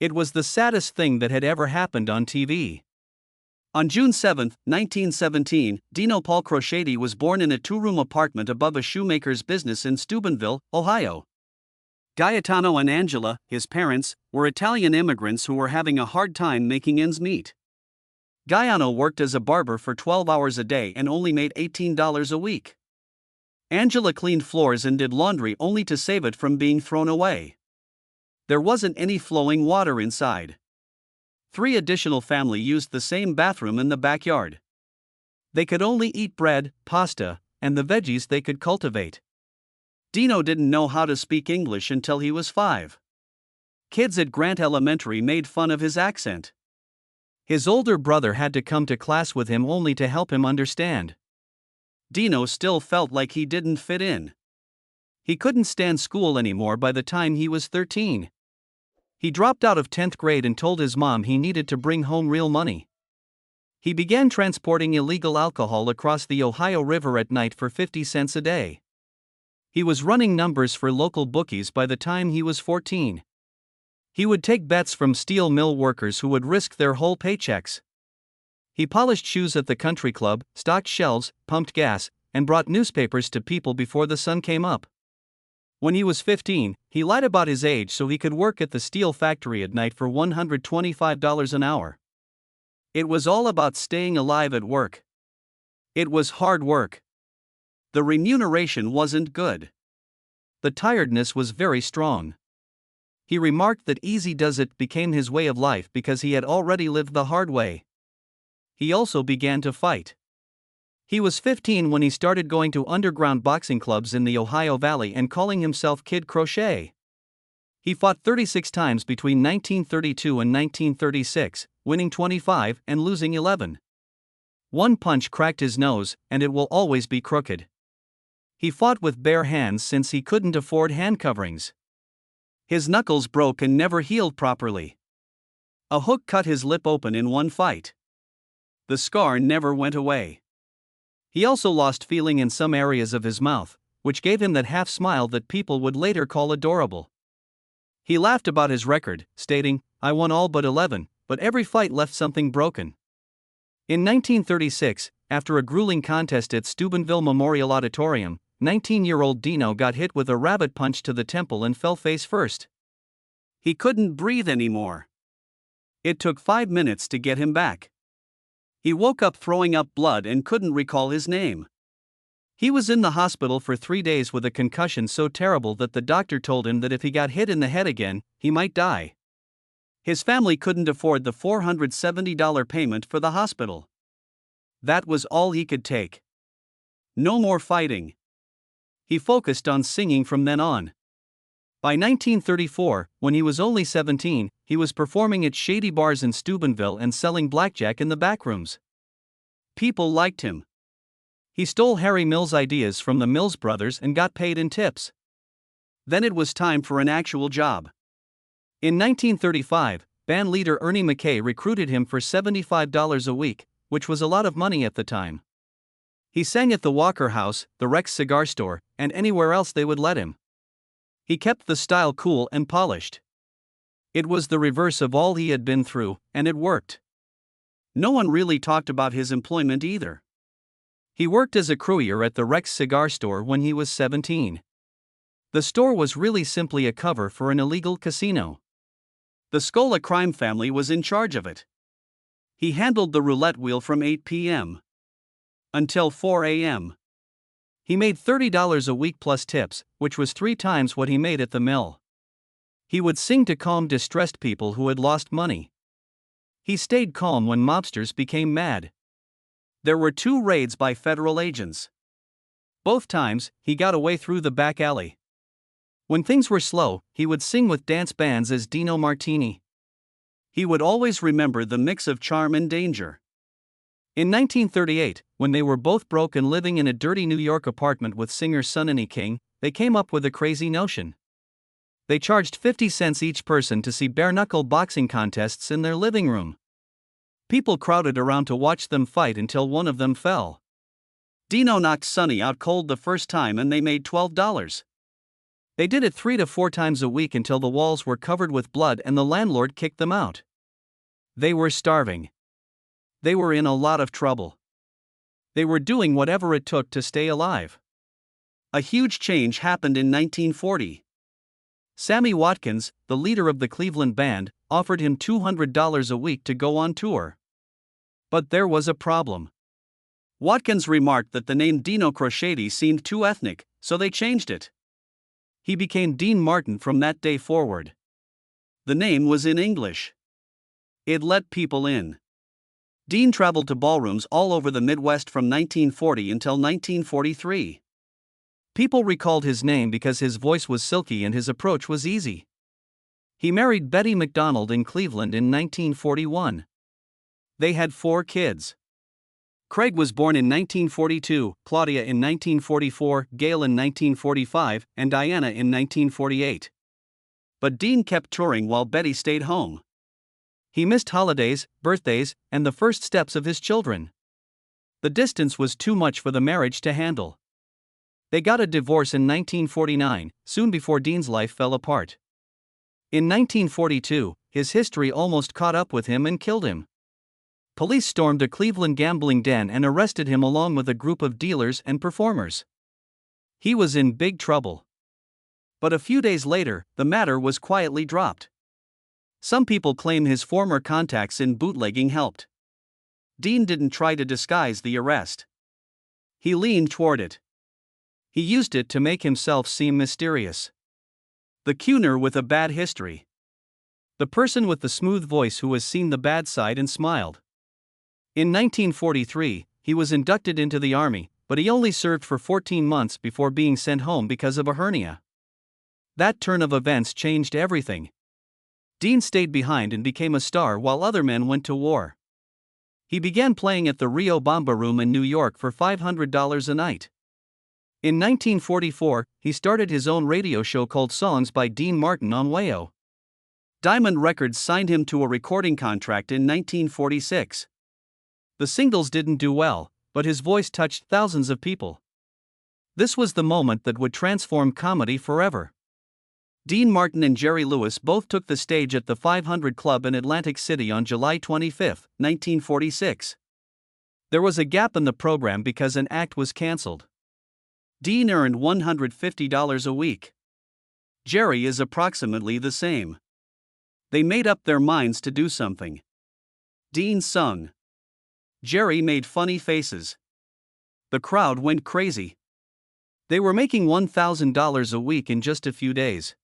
It was the saddest thing that had ever happened on TV. On June 7, 1917, Dino Paul Crocchetti was born in a two-room apartment above a shoemaker's business in Steubenville, Ohio. Gaetano and Angela, his parents, were Italian immigrants who were having a hard time making ends meet. Gaetano worked as a barber for 12 hours a day and only made $18 a week. Angela cleaned floors and did laundry only to save it from being thrown away. There wasn't any flowing water inside. 3 additional families used the same bathroom in the backyard. They could only eat bread, pasta, and the veggies they could cultivate. Dino didn't know how to speak English until he was 5. Kids at Grant Elementary made fun of his accent. His older brother had to come to class with him only to help him understand. Dino still felt like he didn't fit in. He couldn't stand school anymore by the time he was 13. He dropped out of 10th grade and told his mom he needed to bring home real money. He began transporting illegal alcohol across the Ohio River at night for 50 cents a day. He was running numbers for local bookies by the time he was 14. He would take bets from steel mill workers who would risk their whole paychecks. He polished shoes at the country club, stocked shelves, pumped gas, and brought newspapers to people before the sun came up. When he was 15, he lied about his age so he could work at the steel factory at night for $125 an hour. It was all about staying alive at work. It was hard work. The remuneration wasn't good. The tiredness was very strong. He remarked that easy does it became his way of life because he had already lived the hard way. He also began to fight. He was 15 when he started going to underground boxing clubs in the Ohio Valley and calling himself Kid Crochet. He fought 36 times between 1932 and 1936, winning 25 and losing 11. One punch cracked his nose, and it will always be crooked. He fought with bare hands since he couldn't afford hand coverings. His knuckles broke and never healed properly. A hook cut his lip open in one fight. The scar never went away. He also lost feeling in some areas of his mouth, which gave him that half smile that people would later call adorable. He laughed about his record, stating, "I won all but 11, but every fight left something broken." In 1936, after a grueling contest at Steubenville Memorial Auditorium, 19-year-old Dino got hit with a rabbit punch to the temple and fell face first. He couldn't breathe anymore. It took 5 minutes to get him back. He woke up throwing up blood and couldn't recall his name. He was in the hospital for 3 days with a concussion so terrible that the doctor told him that if he got hit in the head again, he might die. His family couldn't afford the $470 payment for the hospital. That was all he could take. No more fighting. He focused on singing from then on. By 1934, when he was only 17, he was performing at shady bars in Steubenville and selling blackjack in the backrooms. People liked him. He stole Harry Mills' ideas from the Mills brothers and got paid in tips. Then it was time for an actual job. In 1935, band leader Ernie McKay recruited him for $75 a week, which was a lot of money at the time. He sang at the Walker House, the Rex Cigar Store, and anywhere else they would let him. He kept the style cool and polished. It was the reverse of all he had been through, and it worked. No one really talked about his employment either. He worked as a courier at the Rex Cigar Store when he was 17. The store was really simply a cover for an illegal casino. The Scola crime family was in charge of it. He handled the roulette wheel from 8 p.m. until 4 a.m. He made $30 a week plus tips, which was 3 times what he made at the mill. He would sing to calm distressed people who had lost money. He stayed calm when mobsters became mad. There were 2 raids by federal agents. Both times, he got away through the back alley. When things were slow, he would sing with dance bands as Dino Martini. He would always remember the mix of charm and danger. In 1938, when they were both broke and living in a dirty New York apartment with singer Sonny King, they came up with a crazy notion. They charged 50 cents each person to see bare-knuckle boxing contests in their living room. People crowded around to watch them fight until one of them fell. Dino knocked Sonny out cold the first time and they made $12. They did it 3 to 4 times a week until the walls were covered with blood and the landlord kicked them out. They were starving. They were in a lot of trouble. They were doing whatever it took to stay alive. A huge change happened in 1940. Sammy Watkins, the leader of the Cleveland band, offered him $200 a week to go on tour. But there was a problem. Watkins remarked that the name Dino Crocetti seemed too ethnic, so they changed it. He became Dean Martin from that day forward. The name was in English. It let people in. Dean traveled to ballrooms all over the Midwest from 1940 until 1943. People recalled his name because his voice was silky and his approach was easy. He married Betty McDonald in Cleveland in 1941. They had 4 kids. Craig was born in 1942, Claudia in 1944, Gail in 1945, and Diana in 1948. But Dean kept touring while Betty stayed home. He missed holidays, birthdays, and the first steps of his children. The distance was too much for the marriage to handle. They got a divorce in 1949, soon before Dean's life fell apart. In 1942, his history almost caught up with him and killed him. Police stormed a Cleveland gambling den and arrested him along with a group of dealers and performers. He was in big trouble. But a few days later, the matter was quietly dropped. Some people claim his former contacts in bootlegging helped. Dean didn't try to disguise the arrest. He leaned toward it. He used it to make himself seem mysterious. The cuner with a bad history. The person with the smooth voice who has seen the bad side and smiled. In 1943, he was inducted into the Army, but he only served for 14 months before being sent home because of a hernia. That turn of events changed everything. Dean stayed behind and became a star while other men went to war. He began playing at the Rio Bamba Room in New York for $500 a night. In 1944, he started his own radio show called Songs by Dean Martin on WAYO. Diamond Records signed him to a recording contract in 1946. The singles didn't do well, but his voice touched thousands of people. This was the moment that would transform comedy forever. Dean Martin and Jerry Lewis both took the stage at the 500 Club in Atlantic City on July 25, 1946. There was a gap in the program because an act was canceled. Dean earned $150 a week. Jerry is approximately the same. They made up their minds to do something. Dean sung. Jerry made funny faces. The crowd went crazy. They were making $1,000 a week in just a few days.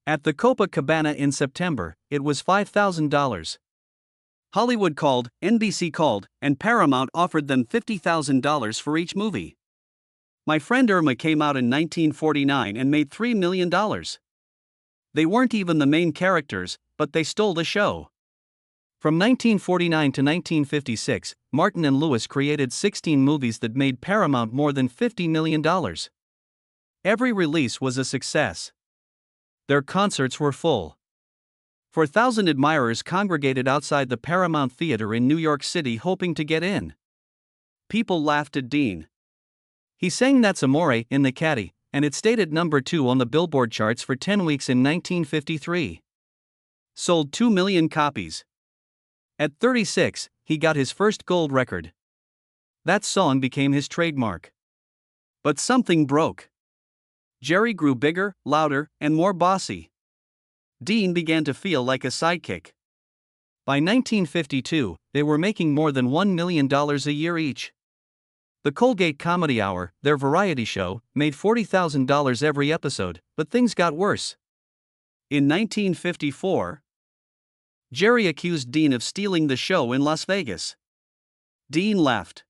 At the Copacabana in September, it was $5,000. Hollywood called, NBC called, and Paramount offered them $50,000 for each movie. My Friend Irma came out in 1949 and made $3 million. They weren't even the main characters, but they stole the show. From 1949 to 1956, Martin and Lewis created 16 movies that made Paramount more than $50 million. Every release was a success. Their concerts were full. 4,000 admirers congregated outside the Paramount Theater in New York City hoping to get in. People laughed at Dean. He sang That's Amore in the Caddy, and it stayed at number 2 on the Billboard charts for 10 weeks in 1953. Sold 2 million copies. At 36, he got his first gold record. That song became his trademark. But something broke. Jerry grew bigger, louder, and more bossy. Dean began to feel like a sidekick. By 1952, they were making more than $1 million a year each. The Colgate Comedy Hour, their variety show, made $40,000 every episode, but things got worse. In 1954, Jerry accused Dean of stealing the show in Las Vegas. Dean left.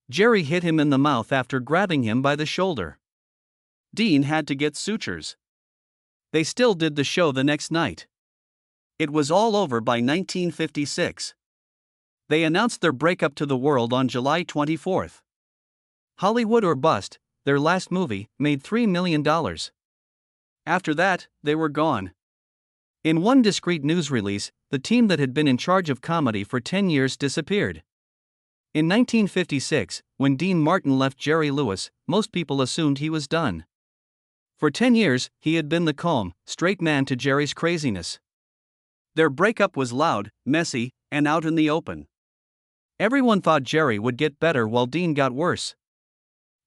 Jerry hit him in the mouth after grabbing him by the shoulder. Dean had to get sutures. They still did the show the next night. It was all over by 1956. They announced their breakup to the world on July 24. Hollywood or Bust, their last movie, made $3 million. After that, they were gone. In one discreet news release, the team that had been in charge of comedy for 10 years disappeared. In 1956, when Dean Martin left Jerry Lewis, most people assumed he was done. For 10 years, he had been the calm, straight man to Jerry's craziness. Their breakup was loud, messy, and out in the open. Everyone thought Jerry would get better while Dean got worse.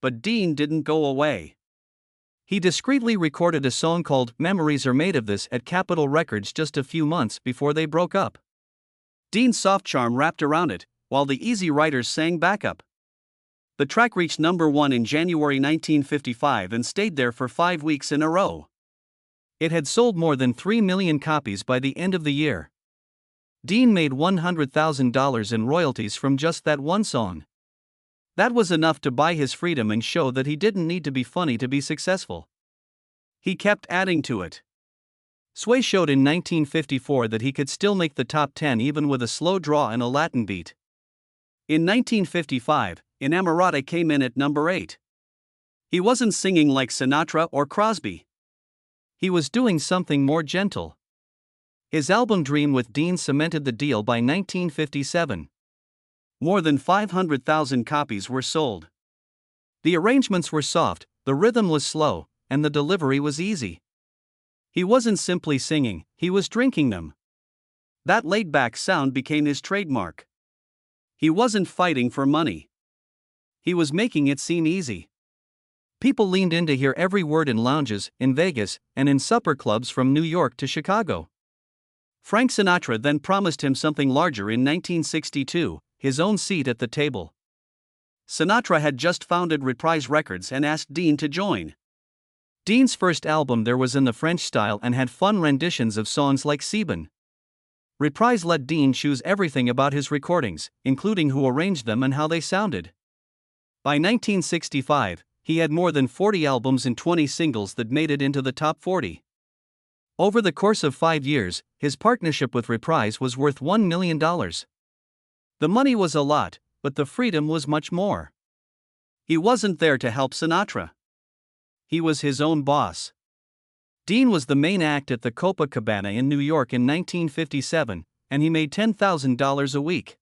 But Dean didn't go away. He discreetly recorded a song called "Memories Are Made of This" at Capitol Records just a few months before they broke up. Dean's soft charm wrapped around it, while the Easy Riders sang backup. The track reached #1 in January 1955 and stayed there for 5 weeks in a row. It had sold more than 3 million copies by the end of the year. Dean made $100,000 in royalties from just that one song. That was enough to buy his freedom and show that he didn't need to be funny to be successful. He kept adding to it. Sway showed in 1954 that he could still make the top 10 even with a slow draw and a Latin beat. In 1955, Inamorata came in at #8. He wasn't singing like Sinatra or Crosby. He was doing something more gentle. His album Dream with Dean cemented the deal by 1957. More than 500,000 copies were sold. The arrangements were soft, the rhythm was slow, and the delivery was easy. He wasn't simply singing, he was drinking them. That laid-back sound became his trademark. He wasn't fighting for money. He was making it seem easy. People leaned in to hear every word in lounges, in Vegas, and in supper clubs from New York to Chicago. Frank Sinatra then promised him something larger in 1962, his own seat at the table. Sinatra had just founded Reprise Records and asked Dean to join. Dean's first album there was in the French style and had fun renditions of songs like Sebin. Reprise let Dean choose everything about his recordings, including who arranged them and how they sounded. By 1965, he had more than 40 albums and 20 singles that made it into the top 40. Over the course of 5 years, his partnership with Reprise was worth $1 million. The money was a lot, but the freedom was much more. He wasn't there to help Sinatra. He was his own boss. Dean was the main act at the Copacabana in New York in 1957, and he made $10,000 a week.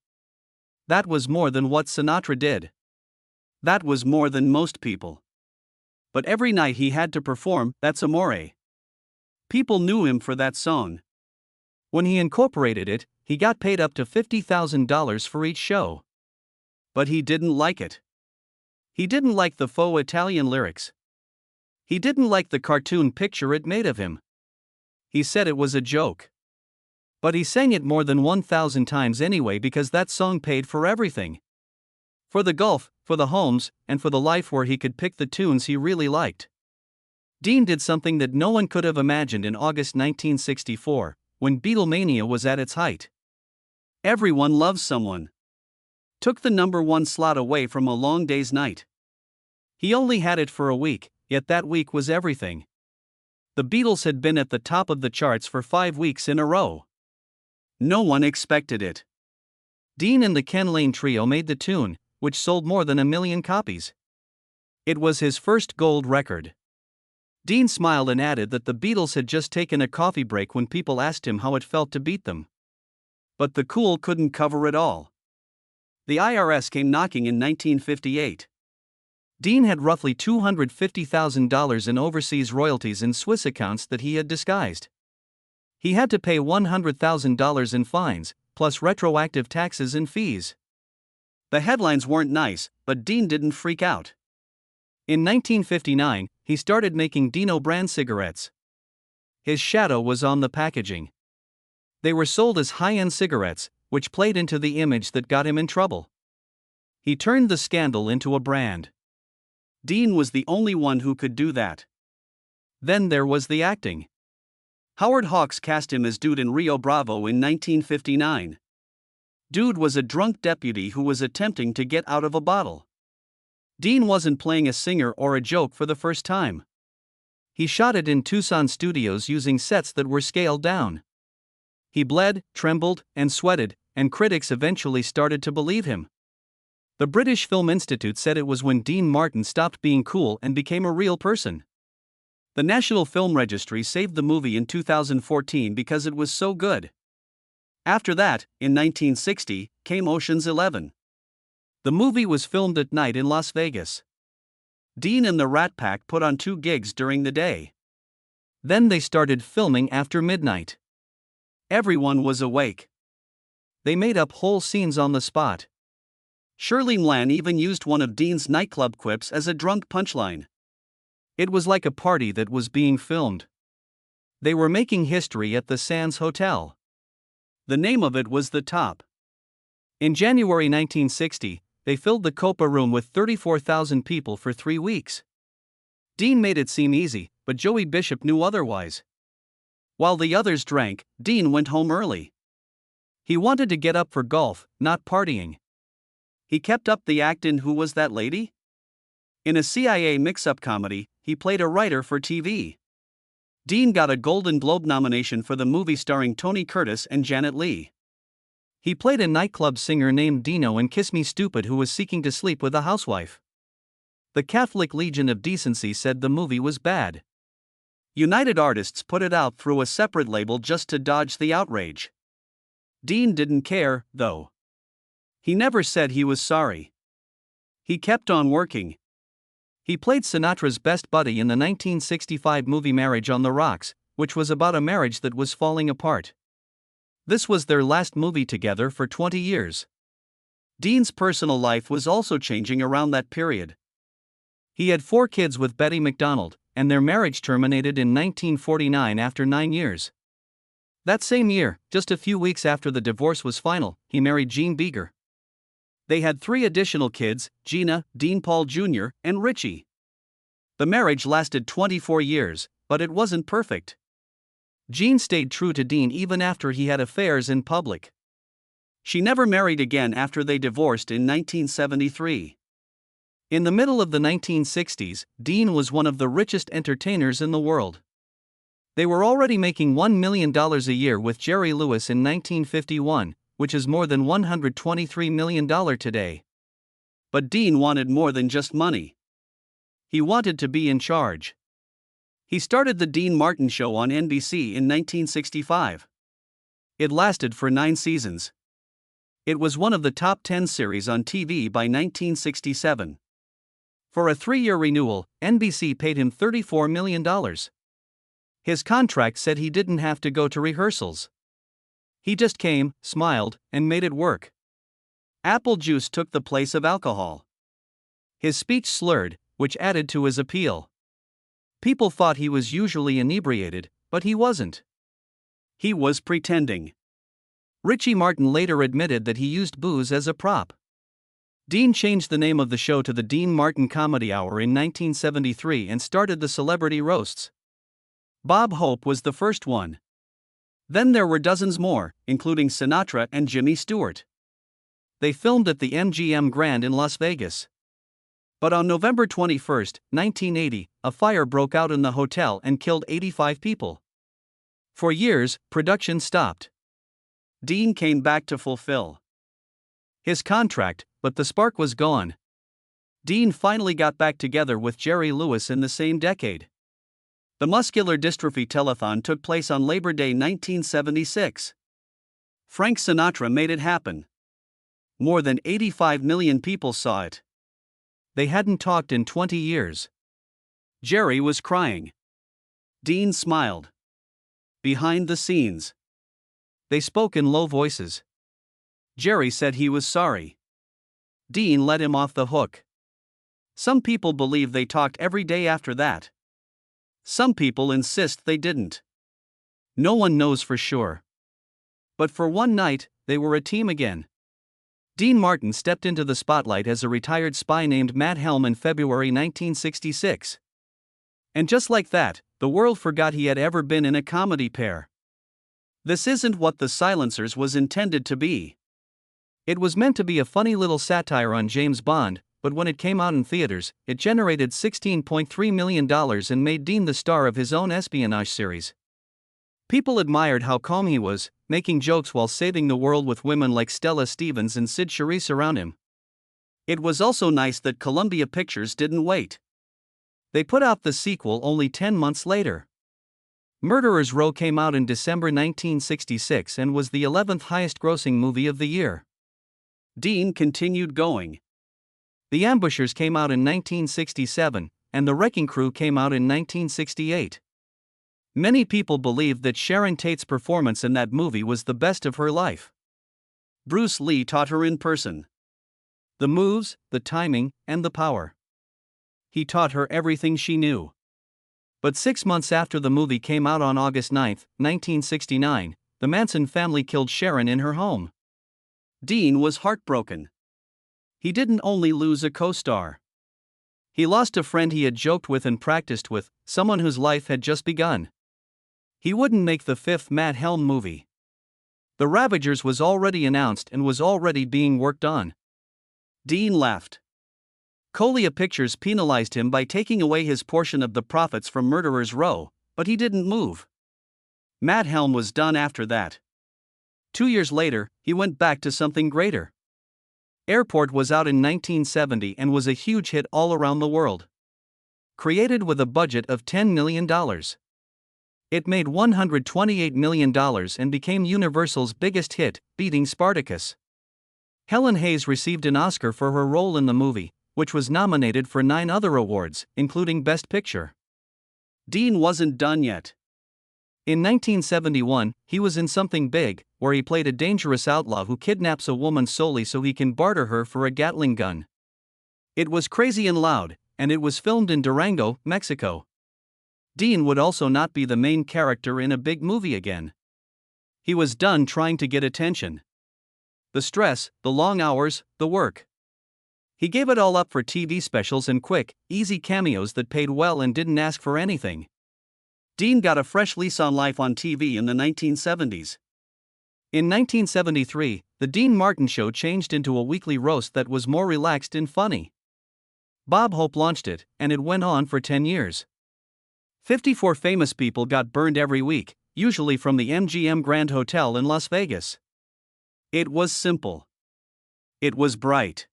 That was more than what Sinatra did. That was more than most people. But every night he had to perform "That's Amore." People knew him for that song. When he incorporated it, he got paid up to $50,000 for each show. But he didn't like it. He didn't like the faux Italian lyrics. He didn't like the cartoon picture it made of him. He said it was a joke. But he sang it more than 1,000 times anyway because that song paid for everything. For the golf, for the homes, and for the life where he could pick the tunes he really liked. Dean did something that no one could have imagined in August 1964, when Beatlemania was at its height. Everyone Loves Someone took the #1 slot away from A Long Day's Night. He only had it for a week, yet that week was everything. The Beatles had been at the top of the charts for 5 weeks in a row. No one expected it. Dean and the Ken Lane Trio made the tune, which sold more than 1 million copies. It was his first gold record. Dean smiled and added that the Beatles had just taken a coffee break when people asked him how it felt to beat them. But the cool couldn't cover it all. The IRS came knocking in 1958. Dean had roughly $250,000 in overseas royalties in Swiss accounts that he had disguised. He had to pay $100,000 in fines, plus retroactive taxes and fees. The headlines weren't nice, but Dean didn't freak out. In 1959, he started making Dino brand cigarettes. His shadow was on the packaging. They were sold as high-end cigarettes, which played into the image that got him in trouble. He turned the scandal into a brand. Dean was the only one who could do that. Then there was the acting. Howard Hawks cast him as Dude in Rio Bravo in 1959. Dude was a drunk deputy who was attempting to get out of a bottle. Dean wasn't playing a singer or a joke for the first time. He shot it in Tucson studios using sets that were scaled down. He bled, trembled, and sweated, and critics eventually started to believe him. The British Film Institute said it was when Dean Martin stopped being cool and became a real person. The National Film Registry saved the movie in 2014 because it was so good. After that, in 1960, came Ocean's 11. The movie was filmed at night in Las Vegas. Dean and the Rat Pack put on 2 gigs during the day. Then they started filming after midnight. Everyone was awake. They made up whole scenes on the spot. Shirley Mlan even used one of Dean's nightclub quips as a drunk punchline. It was like a party that was being filmed. They were making history at the Sands Hotel. The name of it was The Top. In January 1960, they filled the Copa room with 34,000 people for 3 weeks. Dean made it seem easy, but Joey Bishop knew otherwise. While the others drank, Dean went home early. He wanted to get up for golf, not partying. He kept up the act in Who Was That Lady? In a CIA mix-up comedy, he played a writer for TV. Dean got a Golden Globe nomination for the movie starring Tony Curtis and Janet Leigh. He played a nightclub singer named Dino in Kiss Me Stupid who was seeking to sleep with a housewife. The Catholic Legion of Decency said the movie was bad. United Artists put it out through a separate label just to dodge the outrage. Dean didn't care, though. He never said he was sorry. He kept on working. He played Sinatra's best buddy in the 1965 movie Marriage on the Rocks, which was about a marriage that was falling apart. This was their last movie together for 20 years. Dean's personal life was also changing around that period. He had 4 kids with Betty McDonald, and their marriage terminated in 1949 after 9 years. That same year, just a few weeks after the divorce was final, he married Jean Beager. They had 3 additional kids, Gina, Dean Paul Jr., and Richie. The marriage lasted 24 years, but it wasn't perfect. Jean stayed true to Dean even after he had affairs in public. She never married again after they divorced in 1973. In the middle of the 1960s, Dean was one of the richest entertainers in the world. They were already making $1 million a year with Jerry Lewis in 1951, which is more than $123 million today. But Dean wanted more than just money. He wanted to be in charge. He started the Dean Martin Show on NBC in 1965. It lasted for 9 seasons. It was one of the top 10 series on TV by 1967. For a 3-year renewal, NBC paid him $34 million. His contract said he didn't have to go to rehearsals. He just came, smiled, and made it work. Apple juice took the place of alcohol. His speech slurred, which added to his appeal. People thought he was usually inebriated, but he wasn't. He was pretending. Richie Martin later admitted that he used booze as a prop. Dean changed the name of the show to the Dean Martin Comedy Hour in 1973 and started the celebrity roasts. Bob Hope was the first one. Then there were dozens more, including Sinatra and Jimmy Stewart. They filmed at the MGM Grand in Las Vegas. But on November 21, 1980, a fire broke out in the hotel and killed 85 people. For years, production stopped. Dean came back to fulfill his contract, but the spark was gone. Dean finally got back together with Jerry Lewis in the same decade. The Muscular Dystrophy Telethon took place on Labor Day 1976. Frank Sinatra made it happen. More than 85 million people saw it. They hadn't talked in 20 years. Jerry was crying. Dean smiled. Behind the scenes, they spoke in low voices. Jerry said he was sorry. Dean let him off the hook. Some people believe they talked every day after that. Some people insist they didn't. No one knows for sure. But for one night, they were a team again. Dean Martin stepped into the spotlight as a retired spy named Matt Helm in February 1966. And just like that, the world forgot he had ever been in a comedy pair. This isn't what The Silencers was intended to be. It was meant to be a funny little satire on James Bond, but when it came out in theaters, it generated $16.3 million and made Dean the star of his own espionage series. People admired how calm he was, making jokes while saving the world with women like Stella Stevens and Sid Charisse around him. It was also nice that Columbia Pictures didn't wait. They put out the sequel only 10 months later. Murderers Row came out in December 1966 and was the 11th highest-grossing movie of the year. Dean continued going. The Ambushers came out in 1967, and The Wrecking Crew came out in 1968. Many people believed that Sharon Tate's performance in that movie was the best of her life. Bruce Lee taught her in person. The moves, the timing, and the power. He taught her everything she knew. But 6 months after the movie came out on August 9, 1969, the Manson family killed Sharon in her home. Dean was heartbroken. He didn't only lose a co-star. He lost a friend he had joked with and practiced with, someone whose life had just begun. He wouldn't make the fifth Matt Helm movie. The Ravagers was already announced and was already being worked on. Dean left. Colia Pictures penalized him by taking away his portion of the profits from Murderers Row, but he didn't move. Matt Helm was done after that. 2 years later, he went back to something greater. Airport was out in 1970 and was a huge hit all around the world. Created with a budget of $10 million. It made $128 million and became Universal's biggest hit, beating Spartacus. Helen Hayes received an Oscar for her role in the movie, which was nominated for 9 other awards, including Best Picture. Dean wasn't done yet. In 1971, he was in Something Big, where he played a dangerous outlaw who kidnaps a woman solely so he can barter her for a Gatling gun. It was crazy and loud, and it was filmed in Durango, Mexico. Dean would also not be the main character in a big movie again. He was done trying to get attention. The stress, the long hours, the work. He gave it all up for TV specials and quick, easy cameos that paid well and didn't ask for anything. Dean got a fresh lease on life on TV in the 1970s. In 1973, The Dean Martin Show changed into a weekly roast that was more relaxed and funny. Bob Hope launched it, and it went on for 10 years. 54 famous people got burned every week, usually from the MGM Grand Hotel in Las Vegas. It was simple. It was bright.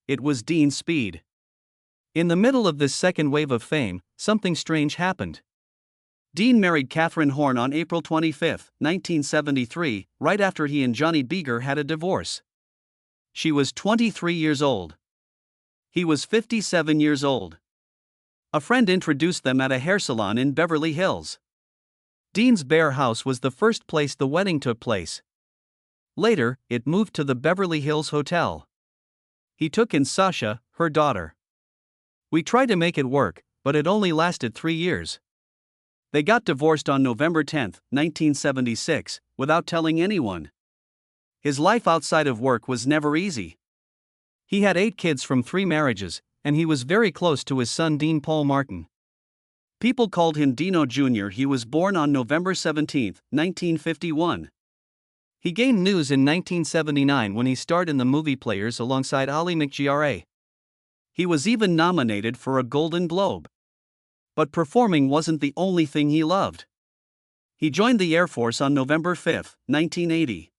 It was Dean's speed. In the middle of this second wave of fame, something strange happened. Dean married Catherine Horn on April 25, 1973, right after he and Johnny Beager had a divorce. She was 23 years old. He was 57 years old. A friend introduced them at a hair salon in Beverly Hills. Dean's Bear House was the first place the wedding took place. Later, it moved to the Beverly Hills Hotel. He took in Sasha, her daughter. We tried to make it work, but it only lasted 3 years. They got divorced on November 10, 1976, without telling anyone. His life outside of work was never easy. He had 8 kids from 3 marriages, and he was very close to his son Dean Paul Martin. People called him Dino Jr. He was born on November 17, 1951. He gained news in 1979 when he starred in the movie Players alongside Ali McGra. He was even nominated for a Golden Globe. But performing wasn't the only thing he loved. He joined the Air Force on November 5, 1980.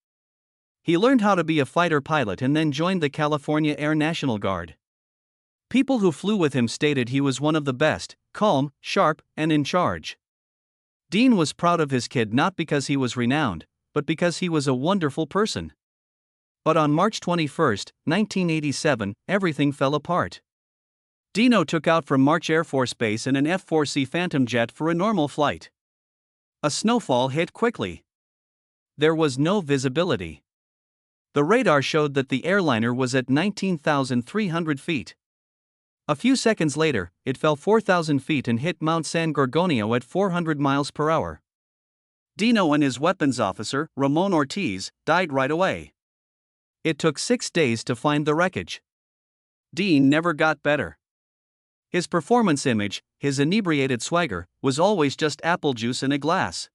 He learned how to be a fighter pilot and then joined the California Air National Guard. People who flew with him stated he was one of the best, calm, sharp, and in charge. Dean was proud of his kid not because he was renowned, but because he was a wonderful person. But on March 21, 1987, everything fell apart. Dino took out from March Air Force Base in an F-4C Phantom jet for a normal flight. A snowfall hit quickly. There was no visibility. The radar showed that the airliner was at 19,300 feet. A few seconds later, it fell 4,000 feet and hit Mount San Gorgonio at 400 miles per hour. Dino and his weapons officer, Ramon Ortiz, died right away. It took 6 days to find the wreckage. Dean never got better. His performance image, his inebriated swagger, was always just apple juice in a glass.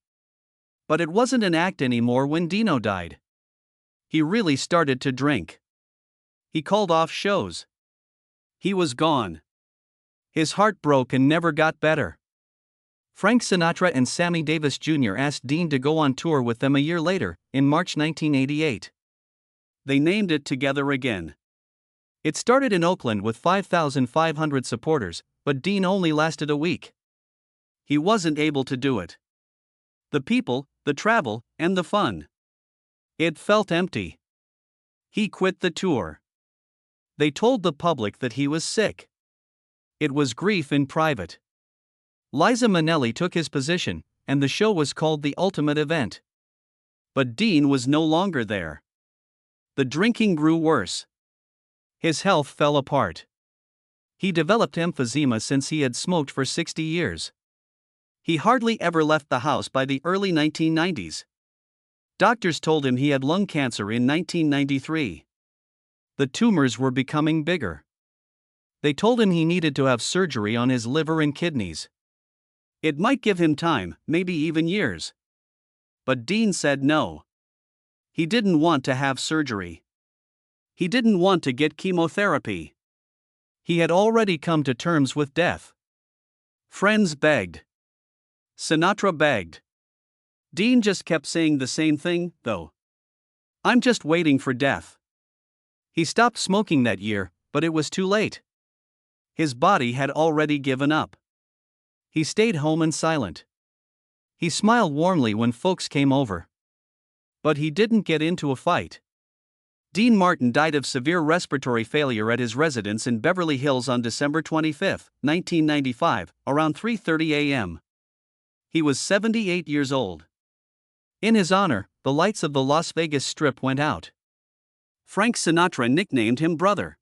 But it wasn't an act anymore when Dino died. He really started to drink. He called off shows. He was gone. His heart broke and never got better. Frank Sinatra and Sammy Davis Jr. asked Dean to go on tour with them a year later, in March 1988. They named it Together Again. It started in Oakland with 5,500 supporters, but Dean only lasted a week. He wasn't able to do it. The people, the travel, and the fun. It felt empty. He quit the tour. They told the public that he was sick. It was grief in private. Liza Minnelli took his position, and the show was called The Ultimate Event. But Dean was no longer there. The drinking grew worse. His health fell apart. He developed emphysema since he had smoked for 60 years. He hardly ever left the house by the early 1990s. Doctors told him he had lung cancer in 1993. The tumors were becoming bigger. They told him he needed to have surgery on his liver and kidneys. It might give him time, maybe even years. But Dean said no. He didn't want to have surgery. He didn't want to get chemotherapy. He had already come to terms with death. Friends begged. Sinatra begged. Dean just kept saying the same thing, though. I'm just waiting for death. He stopped smoking that year, but it was too late. His body had already given up. He stayed home and silent. He smiled warmly when folks came over. But he didn't get into a fight. Dean Martin died of severe respiratory failure at his residence in Beverly Hills on December 25, 1995, around 3:30 a.m. He was 78 years old. In his honor, the lights of the Las Vegas Strip went out. Frank Sinatra nicknamed him Brother.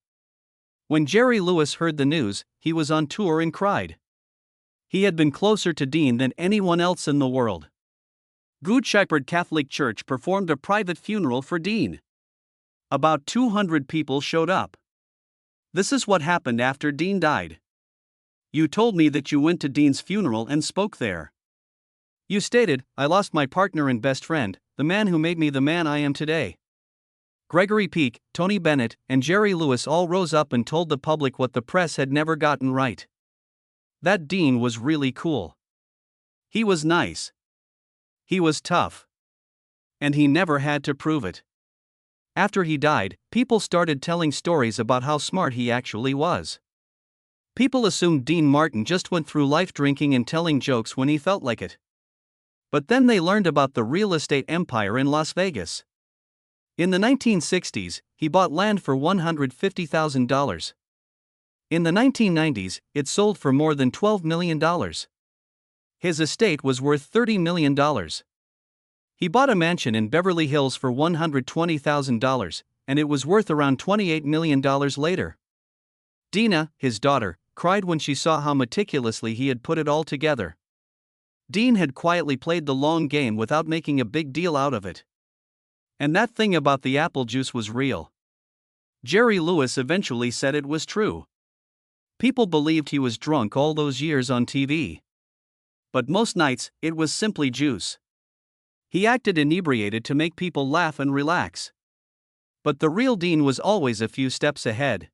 When Jerry Lewis heard the news, he was on tour and cried. He had been closer to Dean than anyone else in the world. Good Shepherd Catholic Church performed a private funeral for Dean. About 200 people showed up. This is what happened after Dean died. You told me that you went to Dean's funeral and spoke there. You stated, I lost my partner and best friend, the man who made me the man I am today. Gregory Peak, Tony Bennett, and Jerry Lewis all rose up and told the public what the press had never gotten right. That Dean was really cool. He was nice. He was tough. And he never had to prove it. After he died, people started telling stories about how smart he actually was. People assumed Dean Martin just went through life drinking and telling jokes when he felt like it. But then they learned about the real estate empire in Las Vegas. In the 1960s, he bought land for $150,000. In the 1990s, it sold for more than $12 million. His estate was worth $30 million. He bought a mansion in Beverly Hills for $120,000, and it was worth around $28 million later. Dina, his daughter, cried when she saw how meticulously he had put it all together. Dean had quietly played the long game without making a big deal out of it. And that thing about the apple juice was real. Jerry Lewis eventually said it was true. People believed he was drunk all those years on TV. But most nights, it was simply juice. He acted inebriated to make people laugh and relax. But the real Dean was always a few steps ahead.